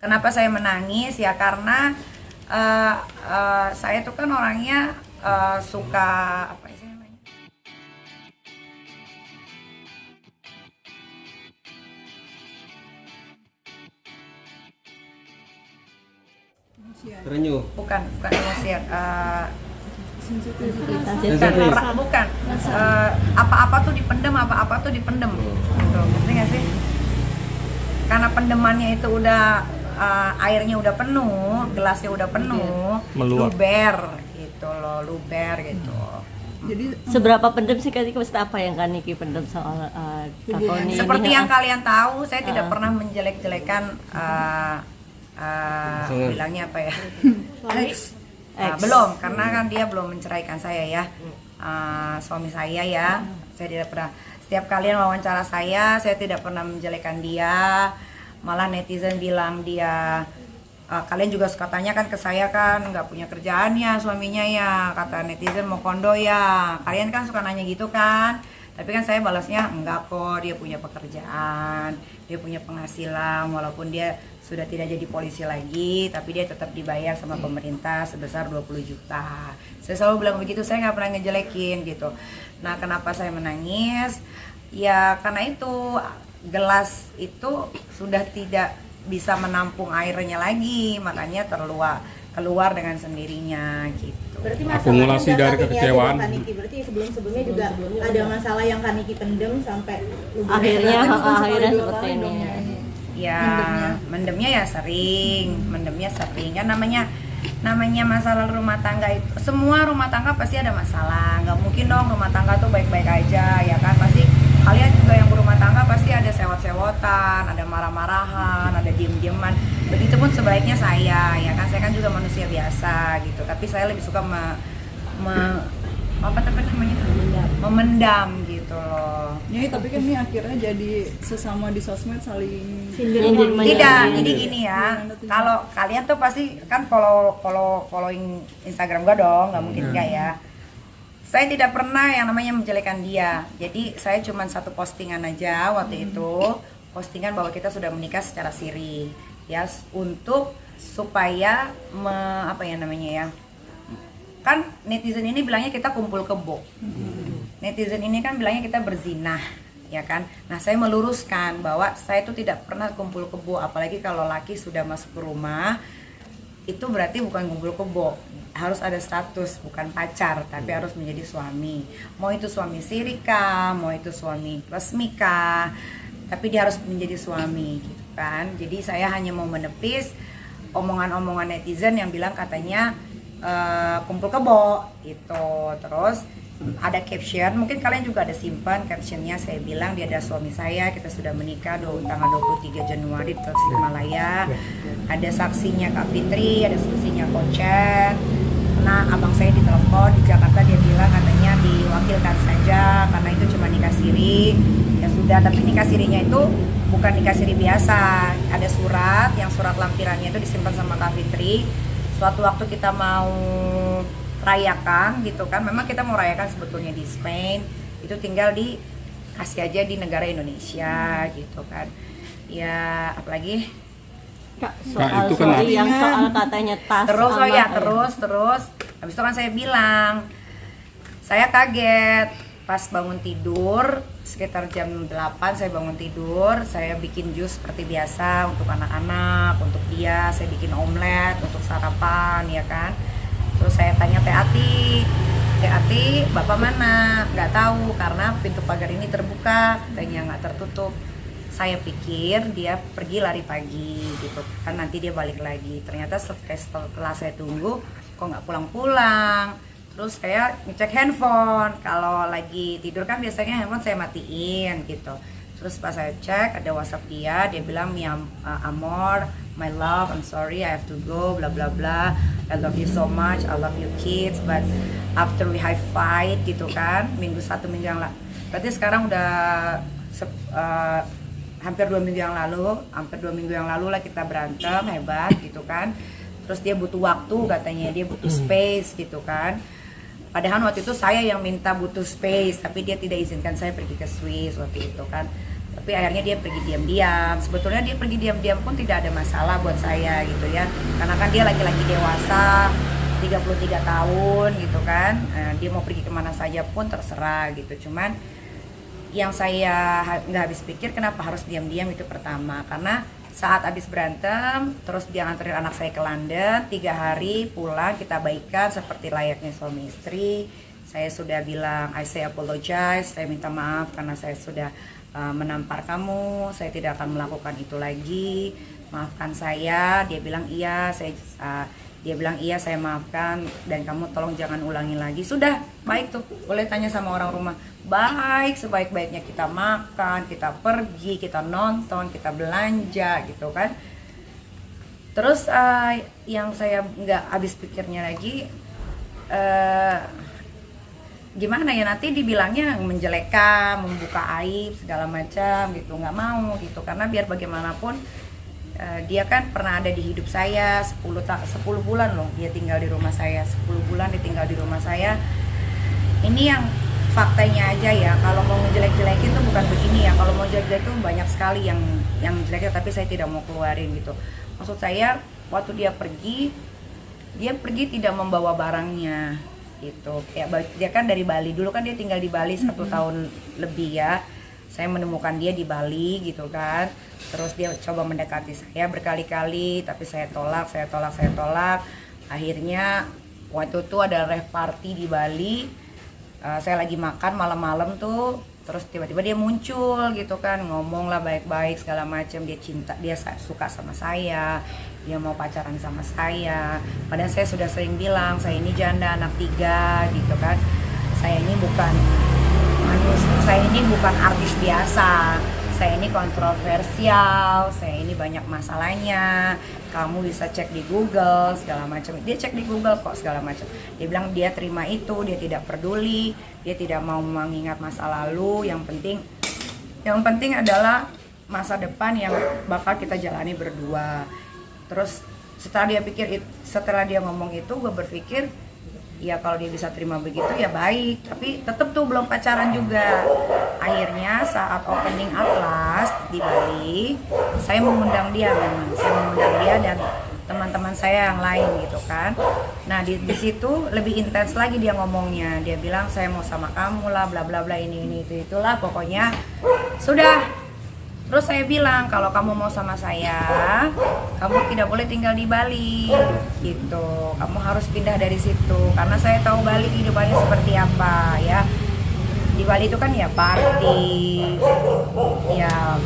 Kenapa saya menangis? Ya karena saya tuh kan orangnya suka apa sih namanya? Terenyuh. Bukan emosian. Sensitif. Bukan. Apa-apa tuh dipendem. Gitu. Ngerti nggak sih? Karena pendemannya itu udah airnya udah penuh, gelasnya udah penuh, Meluap. luber gitu. Jadi Seberapa pendem sih Kak Niki? Maksudnya apa yang Kak Niki pendem soal Kak Koni Seperti ini? yang kalian tahu, saya tidak pernah menjelek-jelekan bilangnya apa ya? X. Belum, karena kan dia belum menceraikan saya ya. Suami saya ya. Saya tidak pernah. Setiap kalian wawancara saya tidak pernah menjelekkan dia. Malah netizen bilang dia kalian juga suka tanya kan ke saya kan nggak punya kerjaan ya suaminya ya, kata netizen mau kondo ya, kalian kan suka nanya gitu kan, tapi kan saya balasnya enggak kok, dia punya pekerjaan, dia punya penghasilan, walaupun dia sudah tidak jadi polisi lagi tapi dia tetap dibayar sama pemerintah sebesar 20 juta. Saya selalu bilang begitu, saya nggak pernah ngejelekin gitu. Nah kenapa saya menangis ya karena itu gelas itu sudah tidak bisa menampung airnya lagi, makanya keluar dengan sendirinya gitu. Berarti Akumulasi dari kekecewaan. Berarti sebelumnya juga ada masalah yang Kak Niki pendem sampai Akhirnya dua seperti kali ini. dong ya. Ya mendemnya ya sering kan namanya masalah rumah tangga itu, semua rumah tangga pasti ada masalah, nggak mungkin dong rumah tangga tuh baik-baik aja ya kan, pasti kalian juga yang berumah tangga pasti ada sewot-sewotan, ada marah-marahan, ada diem-dieman. Begitupun sebaliknya saya, ya kan, saya kan juga manusia biasa gitu. Tapi saya lebih suka memendam gitu loh. Ya, tapi kan ini akhirnya jadi sesama di sosmed saling Tidak, jadi gini ya. Kalau kalian tuh pasti kan following Instagram gua dong, nggak mungkin enggak ya. Saya tidak pernah yang namanya menjelekan dia. Jadi saya cuma satu postingan aja waktu itu, postingan bahwa kita sudah menikah secara siri, ya, untuk supaya apa ya namanya ya? Kan netizen ini bilangnya kita kumpul kebo. Netizen ini kan bilangnya kita berzinah, ya kan? Nah, saya meluruskan bahwa saya itu tidak pernah kumpul kebo, apalagi kalau laki sudah masuk ke rumah, itu berarti bukan kumpul kebo. Harus ada status, bukan pacar, tapi harus menjadi suami. Mau itu suami siri kah, mau itu suami resmi kah, tapi dia harus menjadi suami gitu kan. Jadi saya hanya mau menepis omongan-omongan netizen yang bilang katanya kumpul kebo gitu. Terus ada caption, mungkin kalian juga ada simpan captionnya, saya bilang dia ada suami saya, kita sudah menikah tanggal 23 Januari di Tasikmalaya. Ada saksinya Kak Fitri, ada saksinya Kochen. Nah, abang saya ditelepon di Jakarta, dia bilang katanya diwakilkan saja karena itu cuma nikah siri. Ya sudah, tapi nikah sirinya itu bukan nikah siri biasa. Ada surat, yang surat lampirannya itu disimpan sama Kak Fitri. Suatu waktu kita mau rayakan gitu kan, memang kita mau rayakan sebetulnya di Spain, itu tinggal dikasih aja di negara Indonesia gitu kan. Ya apalagi Kak, itu kan soal yang soal katanya tas terus sama- terus habis itu kan saya bilang saya kaget pas bangun tidur sekitar jam 8, saya bangun tidur, saya bikin jus seperti biasa untuk anak-anak, untuk dia saya bikin omelet untuk sarapan ya kan. Terus saya tanya Teh Ati, Bapak mana? Nggak tahu karena pintu pagar ini terbuka, katanya nggak tertutup. Saya pikir dia pergi lari pagi gitu kan, nanti dia balik lagi. Ternyata setelah saya tunggu kok nggak pulang-pulang. Terus saya ngecek handphone, kalau lagi tidur kan biasanya handphone saya matiin gitu. Terus pas saya cek ada WhatsApp dia bilang Amor, my love, I'm sorry, I have to go, bla bla bla. I love you so much, I love you kids, but after we have fight gitu kan, minggu yang lalu. Berarti sekarang udah hampir 2 minggu yang lalu lah kita berantem hebat gitu kan. Terus dia butuh waktu katanya, dia butuh space gitu kan. Padahal waktu itu saya yang minta butuh space, tapi dia tidak izinkan saya pergi ke Swiss waktu itu kan. Tapi akhirnya dia pergi diam-diam. Sebetulnya dia pergi diam-diam pun tidak ada masalah buat saya gitu ya, karena kan dia laki-laki dewasa, 33 tahun gitu kan. Dia mau pergi kemana saja pun terserah gitu. Cuman yang saya nggak habis pikir kenapa harus diam-diam itu pertama, karena saat habis berantem terus dia nganterin anak saya ke London 3 hari, pulang kita baikan seperti layaknya suami istri. Saya sudah bilang I say apologize, saya minta maaf karena saya sudah menampar kamu, saya tidak akan melakukan itu lagi, maafkan saya. Dia bilang iya, saya maafkan dan kamu tolong jangan ulangi lagi. Sudah, baik tuh, boleh tanya sama orang rumah. Baik, sebaik-baiknya kita makan, kita pergi, kita nonton, kita belanja gitu kan. Terus yang saya nggak habis pikirnya lagi, gimana ya, nanti dibilangnya menjelekkan, membuka aib segala macam gitu, nggak mau gitu, karena biar bagaimanapun dia kan pernah ada di hidup saya 10 bulan loh dia tinggal di rumah saya, 10 bulan ditinggal di rumah saya. Ini yang faktanya aja ya, kalau mau ngejelek-jelekin tuh bukan begini ya, kalau mau jelek-jelek tuh banyak sekali yang jeleknya, tapi saya tidak mau keluarin gitu. Maksud saya waktu dia pergi tidak membawa barangnya gitu. Kayak dia kan dari Bali, dulu kan dia tinggal di Bali 1 tahun lebih ya. Saya menemukan dia di Bali gitu kan. Terus dia coba mendekati saya berkali-kali, tapi saya tolak. Akhirnya waktu itu ada rave party di Bali. Saya lagi makan malam-malam tuh, terus tiba-tiba dia muncul gitu kan, ngomong lah baik-baik segala macam. Dia suka sama saya, dia mau pacaran sama saya. Padahal saya sudah sering bilang, saya ini janda anak 3 gitu kan. Saya ini bukan artis biasa. Saya ini kontroversial, saya ini banyak masalahnya. Kamu bisa cek di Google segala macam. Dia cek di Google kok segala macam. Dia bilang dia terima itu, dia tidak peduli, dia tidak mau mengingat masa lalu. Yang penting adalah masa depan yang bakal kita jalani berdua. Terus setelah dia ngomong itu, gue berpikir ya kalau dia bisa terima begitu ya baik, tapi tetap tuh belum pacaran juga. Akhirnya saat opening Atlas di Bali, saya mengundang dia dan teman-teman saya yang lain gitu kan. Nah di situ lebih intens lagi dia ngomongnya. Dia bilang saya mau sama kamu lah, bla bla bla, ini itu itulah pokoknya. Sudah. Terus saya bilang kalau kamu mau sama saya, kamu tidak boleh tinggal di Bali gitu. Kamu harus pindah dari situ karena saya tahu Bali kehidupannya seperti apa ya. Di Bali itu kan ya party, ya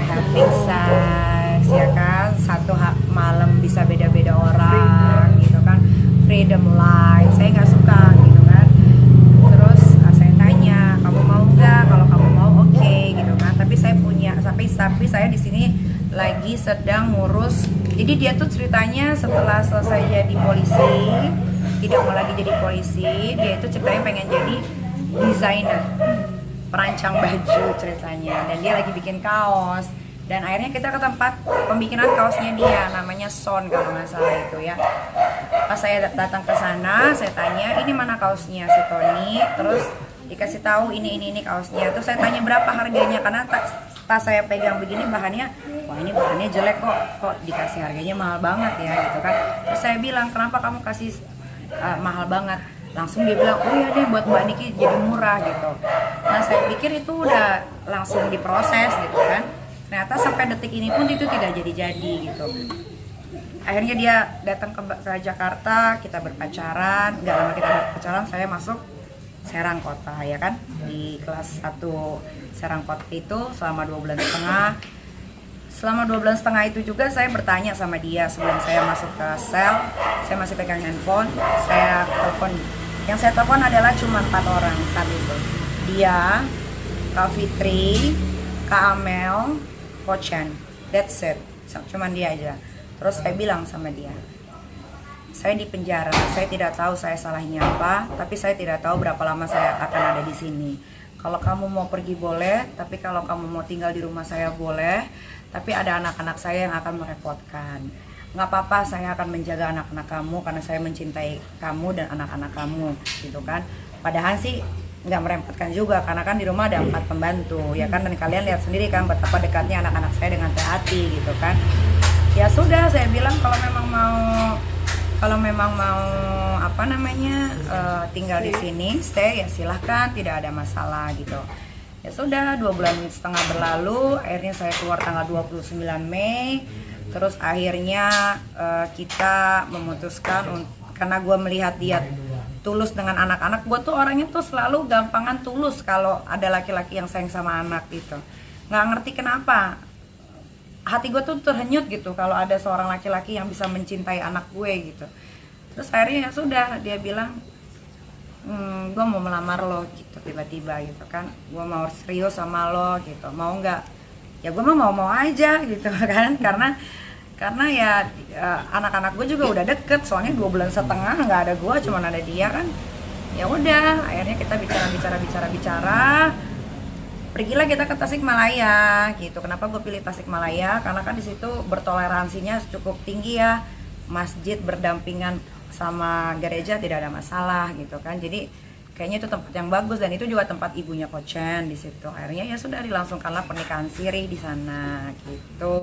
having sex, ya kan. Satu malam bisa beda-beda orang gitu kan. Freedom life, saya nggak suka gitu kan. Terus saya tanya, kamu mau nggak? Kalau kamu mau oke gitu kan. Tapi saya di sini lagi sedang ngurus. Jadi dia tuh ceritanya setelah selesai jadi polisi, tidak mau lagi jadi polisi, dia itu ceritanya pengen jadi desainer, perancang baju ceritanya, dan dia lagi bikin kaos. Dan akhirnya kita ke tempat pembikinan kaosnya dia, namanya Son kalau nggak salah itu ya. Pas saya datang ke sana, saya tanya ini mana kaosnya si Tony, terus dikasih tahu ini kaosnya. Terus saya tanya berapa harganya, karena pas saya pegang begini bahannya, wah ini bahannya jelek kok dikasih harganya mahal banget ya gitu kan. Terus saya bilang kenapa kamu kasih mahal banget? Langsung dia bilang oh iya deh buat Mbak Niki jadi murah gitu. Nah saya pikir itu udah langsung diproses gitu kan. Ternyata sampai detik ini pun itu tidak jadi gitu. Akhirnya dia datang ke Jakarta, kita berpacaran. Gak lama kita berpacaran saya masuk Serang Kota ya kan, di kelas 1 Serang Kota itu selama 2 bulan setengah. Selama 2 bulan setengah itu juga saya bertanya sama dia sebelum saya masuk ke sel. Saya masih pegang handphone, saya telepon. Yang saya telepon adalah cuma 4 orang saat itu. Dia, Kak Fitri, Kak Amel, Kochen. That's it. Cuman dia aja. Terus saya bilang sama dia, saya di penjara, saya tidak tahu saya salahnya apa, tapi saya tidak tahu berapa lama saya akan ada di sini. Kalau kamu mau pergi boleh, tapi kalau kamu mau tinggal di rumah saya boleh, tapi ada anak-anak saya yang akan merepotkan. Nggak apa-apa, saya akan menjaga anak-anak kamu karena saya mencintai kamu dan anak-anak kamu, gitu kan. Padahal sih nggak merepotkan juga karena kan di rumah ada 4 pembantu ya kan, dan kalian lihat sendiri kan betapa dekatnya anak-anak saya dengan Teh Ati gitu kan. Ya sudah, saya bilang kalau memang mau apa namanya tinggal di sini stay ya silahkan, tidak ada masalah gitu. Ya sudah, 2,5 bulan berlalu, akhirnya saya keluar tanggal 29 Mei. Terus akhirnya kita memutuskan karena gue melihat dia tulus dengan anak-anak. Gue tuh orangnya tuh selalu gampangan tulus kalau ada laki-laki yang sayang sama anak gitu. Nggak ngerti kenapa hati gue tuh terhenyut gitu kalau ada seorang laki-laki yang bisa mencintai anak gue gitu. Terus akhirnya ya sudah, dia bilang gue mau melamar lo gitu tiba-tiba gitu kan, gue mau serius sama lo gitu, mau nggak? Ya gue mau aja gitu kan, karena ya anak-anak gue juga udah deket, soalnya 2,5 bulan nggak ada gue, cuma ada dia kan. Ya udah, akhirnya kita bicara, pergilah kita ke Tasikmalaya gitu. Kenapa gue pilih Tasikmalaya? Karena kan di situ bertoleransinya cukup tinggi ya, masjid berdampingan sama gereja tidak ada masalah gitu kan. Jadi kayaknya itu tempat yang bagus, dan itu juga tempat ibunya Kochen di situ. Akhirnya ya sudah, dilangsungkanlah pernikahan siri di sana gitu.